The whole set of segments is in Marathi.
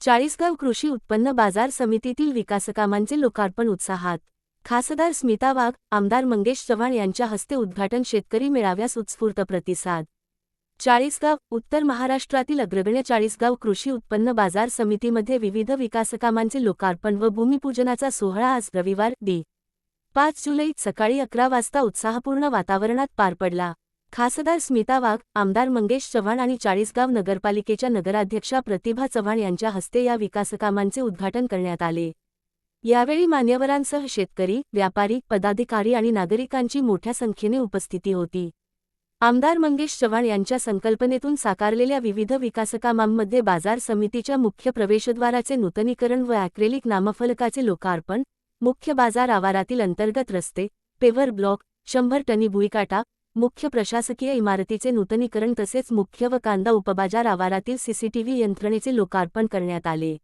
चाळीसगाव कृषी उत्पन्न बाजार समितीतील विकासकामांचे लोकार्पण उत्साहात। खासदार स्मिता वाघ, आमदार मंगेश चव्हाण यांच्या हस्ते उद्घाटन। शेतकरी मेळाव्यास उत्स्फूर्त प्रतिसाद। चाळीसगाव उत्तर महाराष्ट्रातील अग्रगण्य चाळीसगाव कृषी उत्पन्न बाजार समितीमध्ये विविध विकासकामांचे लोकार्पण व भूमिपूजनाचा सोहळा आज रविवार दि. 5 जुलै सकाळी 11 वाजता उत्साहपूर्ण वातावरणात पार पडला। खासदार स्मिता वाघ, आमदार मंगेश चव्हाण आणि चाळीसगाव नगरपालिकेच्या नगराध्यक्षा प्रतिभा चव्हाण यांच्या हस्ते या विकासकामांचे उद्घाटन करण्यात आले। यावेळी मान्यवरांसह शेतकरी, व्यापारी, पदाधिकारी आणि नागरिकांची मोठ्या संख्येने उपस्थिती होती। आमदार मंगेश चव्हाण यांच्या संकल्पनेतून साकारलेल्या विविध विकासकामांमध्ये बाजार समितीच्या मुख्य प्रवेशद्वाराचे नूतनीकरण व ॲक्रेलिक नामफलकाचे लोकार्पण, मुख्य बाजार आवारातील अंतर्गत रस्ते, पेव्हर ब्लॉक, 100 टनी भुईकाटा, मुख्य प्रशासकीय इमारतीचे नूतनीकरण तसेच मुख्य व कांदा उपबाजार आवारातील सीसीटीव्ही यंत्रणेचे लोकार्पण करण्यात आले।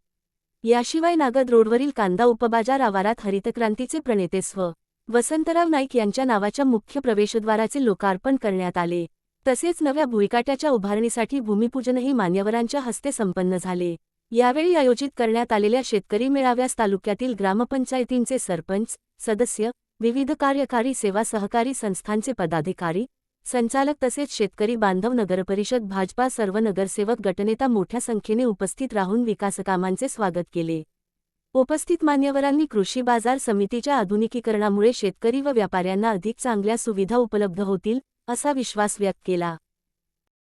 याशिवाय नागद रोडवरील कांदा उपबाजार आवारात हरितक्रांतीचे प्रणेते स्व. वसंतराव नाईक यांच्या नावाच्या मुख्य प्रवेशद्वाराचे लोकार्पण करण्यात आले। तसेच नव्या भुईकाट्याच्या उभारणीसाठी भूमिपूजनही मान्यवरांच्या हस्ते संपन्न झाले। यावेळी आयोजित करण्यात आलेल्या शेतकरी मेळाव्यास तालुक्यातील ग्रामपंचायतींचे सरपंच, सदस्य, विविध कार्यकारी सेवा सहकारी संस्थांचे पदाधिकारी, संचालक तसेच शेतकरी बांधव, नगरपरिषद, भाजपा सर्व नगरसेवक गटनेता मोठ्या संख्येने उपस्थित राहून विकासकामांचे स्वागत केले। उपस्थित मान्यवरांनी कृषी बाजार समितीच्या आधुनिकीकरणामुळे शेतकरी व व्यापाऱ्यांना अधिक चांगल्या सुविधा उपलब्ध होतील, असा विश्वास व्यक्त केला।